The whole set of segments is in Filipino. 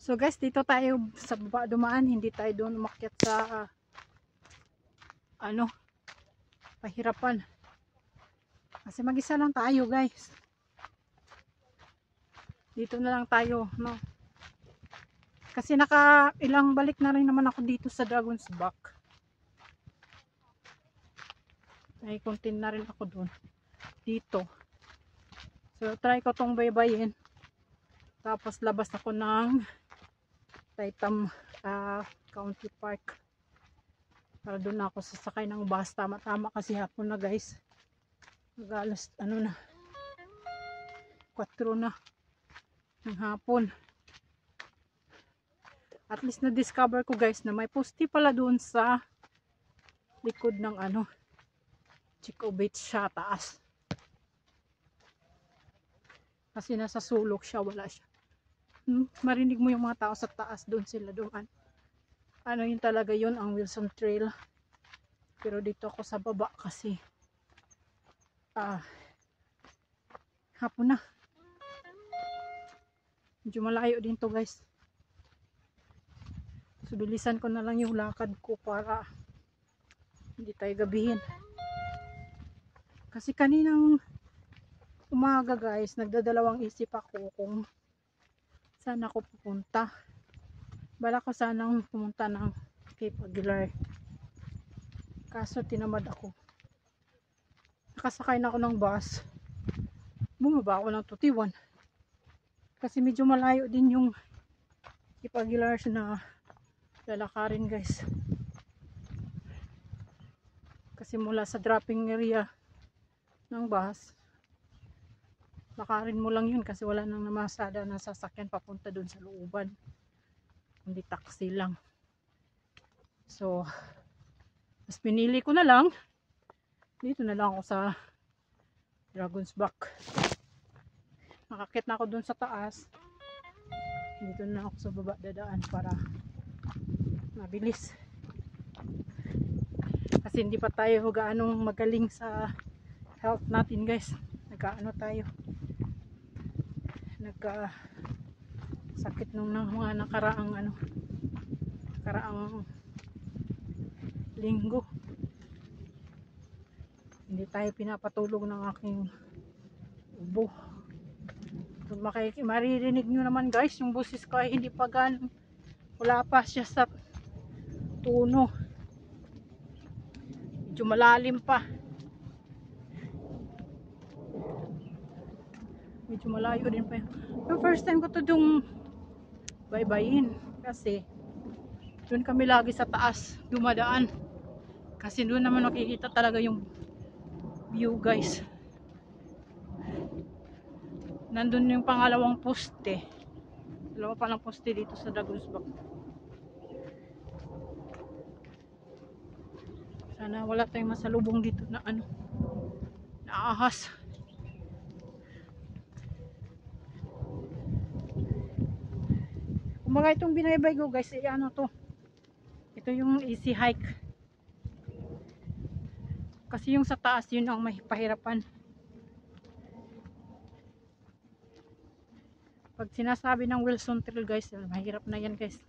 So guys, dito tayo sa baba dumaan, hindi tayo doon umakyat sa pahirapan. Kasi mag-isa lang tayo guys. Dito na lang tayo, no. Kasi ilang balik na rin naman ako dito sa Dragon's Back. Ay content na rin ako doon. Dito. So try ko tong baybayin. Tapos labas ako ng Taytay County Park. Para doon ako sasakay ng bus. Tama-tama kasi hapon na guys. Mag-alas na 4 na ng hapon. At least na-discover ko guys na may poste pala doon sa likod ng Chico Beach siya taas. Kasi nasa sulok siya, wala siya. Marinig mo yung mga tao sa taas, doon sila doon. Yun talaga yun ang Wilson Trail. Pero dito ako sa baba kasi hapon na. Medyo malayo din to guys. So bilisan ko na lang yung lakad ko para hindi tayo gabihin. Kasi kaninang umaga guys, nagdadalawang isip ako kung saan ako pupunta. Bala ko sanang pumunta ng Cape Aguilar. Kaso tinamad ako. Nakasakay na ako ng bus. Bumaba ako ng Tutiwan. Kasi medyo malayo din yung Cape Aguilar na lalakarin guys. Kasi mula sa dropping area ng bus, lakarin mo lang yun kasi wala nang namasada na sasakyan papunta dun sa looban. Hindi taxi lang. So, mas pinili ko na lang dito na lang ako sa Dragon's Back. Makakit na ako dun sa taas. Dito na ako sa baba dadaan para mabilis. Kasi hindi pa tayo gaanong magaling sa health natin guys. Tayo. Sakit nung mga nakaraang linggo. Hindi tayo pinapatulog ng aking ubo. So, maririnig nyo naman guys, yung boses ko ay hindi pa wala pa siya sa tuno. Medyo malalim pa. Medyo malayo din pa yun. Yung first time ko to dung baybayin. Kasi doon kami lagi sa taas dumadaan. Kasi doon naman nakikita talaga yung view guys. Nandun yung pangalawang poste. Dalawa pa lang poste dito sa Dragon's Back. Sana wala tayong masalubong dito na naahas. Kumbaga itong binaybay ko guys, to. Ito yung easy hike. Kasi yung sa taas yun ang may pahirapan. Pag sinasabi ng Wilson Trail guys, mahirap na yan guys.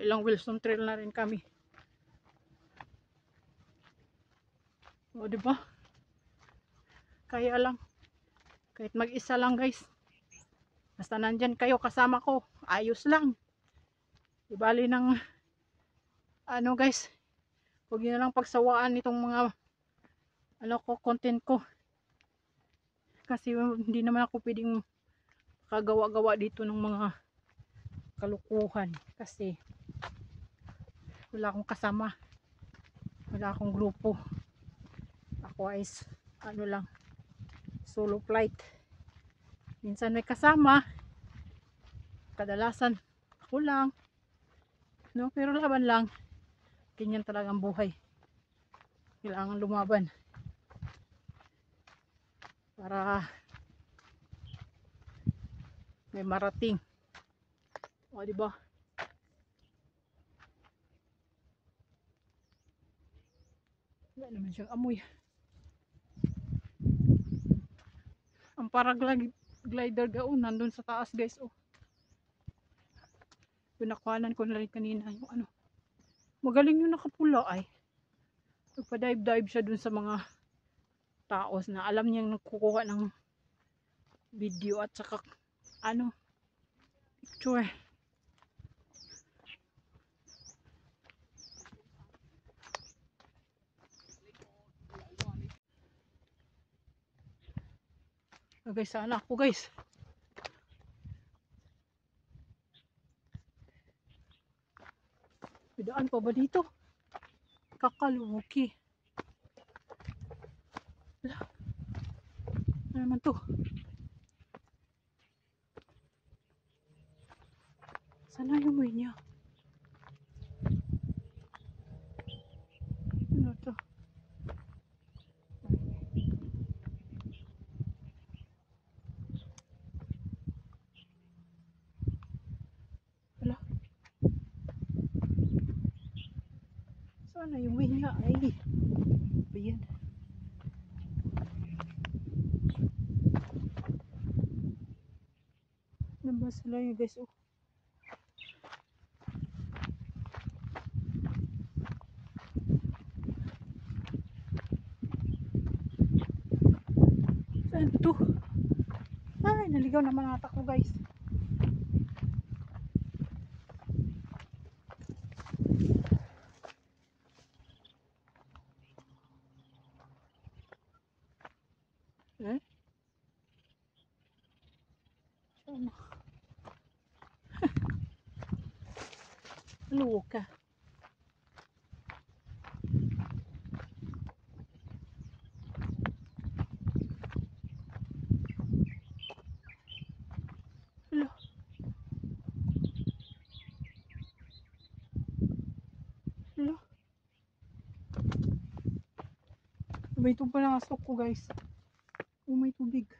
Ilang Wilson Trail na rin kami. O diba? Kaya lang. Kahit mag-isa lang guys. Basta nandyan kayo kasama ko. Ayos lang. Ibali ng guys. Huwag nyo na lang pagsawaan itong mga content ko. Kasi hindi naman ako pwedeng kagawa-gawa dito ng mga kalukuhan. Kasi wala akong kasama. Wala akong grupo. Ako ay lang, solo flight. Minsan may kasama. Kadalasan ako lang. No, pero laban lang. Ganyan talaga ang buhay. Kailangan lumaban. Para may marating. O diba? Wala naman siyang amoy. Ang paraglider gaon nandun sa taas guys. Oh, pinakwanan ko na rin kanina yung ano. Magaling yung nakapula ay. Nagpa-dive siya dun sa mga taos na alam niyang nagkukuha ng video at saka ano, picture. Guys, sana ako guys. Bidaan pa ba dito? Kakaluki. Wala. Ano naman to? Sana yung way niya. Ano to? Wala. Sana yung way niya ay. Ayan. Namba sila yun guys. Oh. Saan to? Ay, naligaw naman ata ko guys. Eh? Sana. Luka. Hello. Hello. May itong panasok ko guys. Oh, may tubig.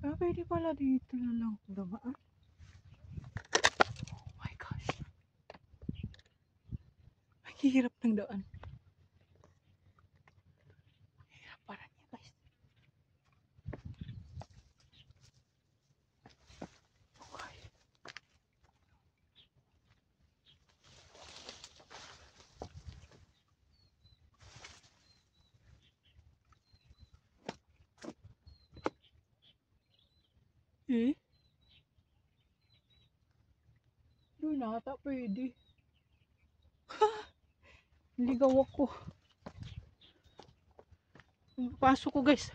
Ah, pwede pala dito na lang dumaan. Oh my gosh. Ang hirap ng daan. Hirap para niya guys. Okay. Eh? Doon na ata pwede. Ligaw ako. Pasok ko guys.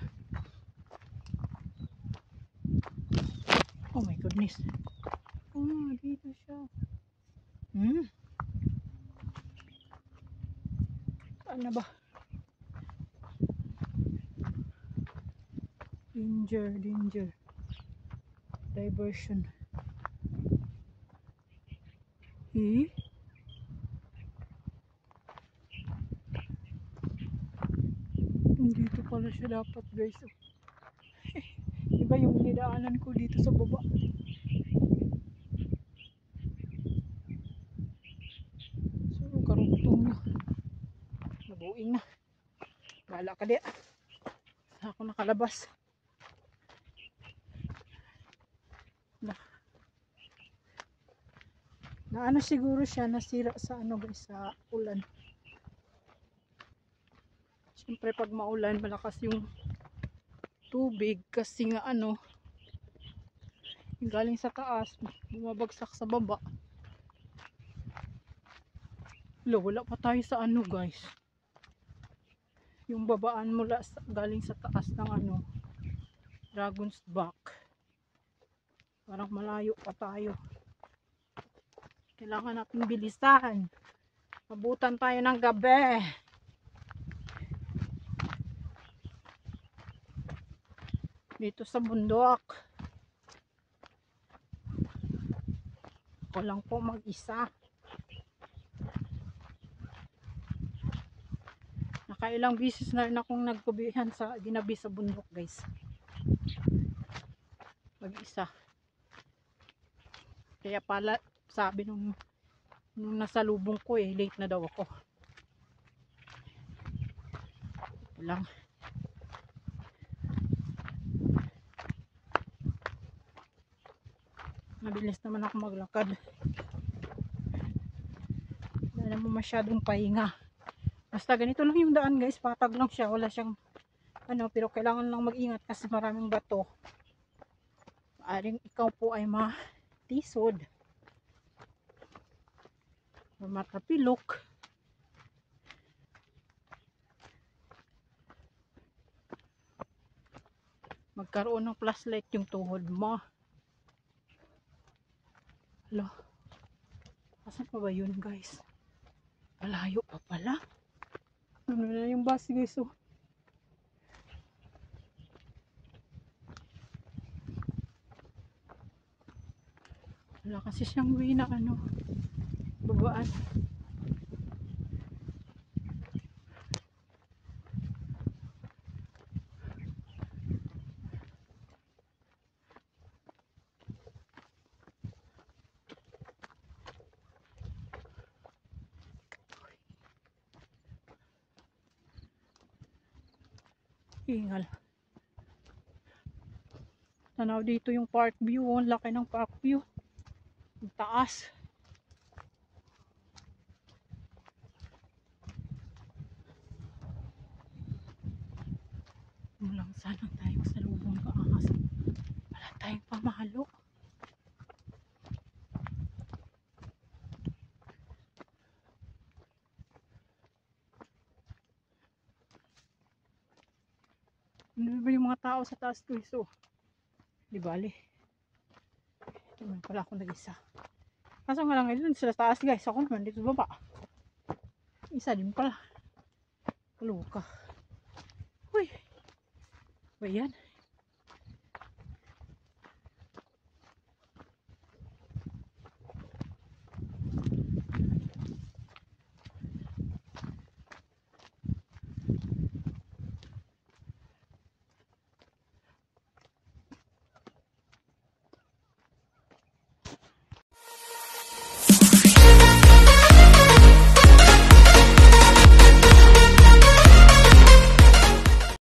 Oh my goodness. Oh, dito siya. Saan na ba? Danger, danger. Diversion. Eh? Dito pala siya dapat guys. Iba yung nidaanan ko dito sa baba. So, karugtong na. Nabuing na. Wala ka di. Saan ako nakalabas? Na ano siguro siya nasira sa ano guys, sa ulan. Siyempre pag maulan malakas yung tubig kasi nga ano galing sa taas bumabagsak sa baba. Wala pa tayo sa ano guys, yung babaan mula galing sa taas ng ano Dragon's Back. Parang malayo pa tayo. Kailangan natin bilisan. Mabutan tayo ng gabi. Dito sa bundok. Ako lang po mag-isa. Nakailang bisis na rin akong nagkubihan sa ginabi sa bundok guys. Mag-isa. Kaya pala sabi nung nasa lubong ko late na daw ako. Ito lang. Mabilis naman ako maglakad. Wala naman masyadong pahinga. Basta ganito lang yung daan guys, patag lang siya, wala siyang ano, pero kailangan lang mag-ingat kasi maraming bato. Maaring ikaw po ay matisod, matapilok. Magkaroon ng flashlight yung tuhod mo. Hala, asan pa ba yun guys? Malayo pa pala. Ano na yung bus guys, oh. Wala kasi siyang way na ano, babaan. Hingal. Tanaw dito yung park view, oh. Laki ng park view. Ang taas. Mulang sana tayo sa lubong ka ahas. Wala tayong pamalo. Ano ba yung mga tao sa taas guys, oh. Di bali. Ito naman pala ako nag-isa. Kaso nga lang ngayon sa taas guys, ako naman dito baba. Isa din pala. Kaluka. Uy. Ba yan?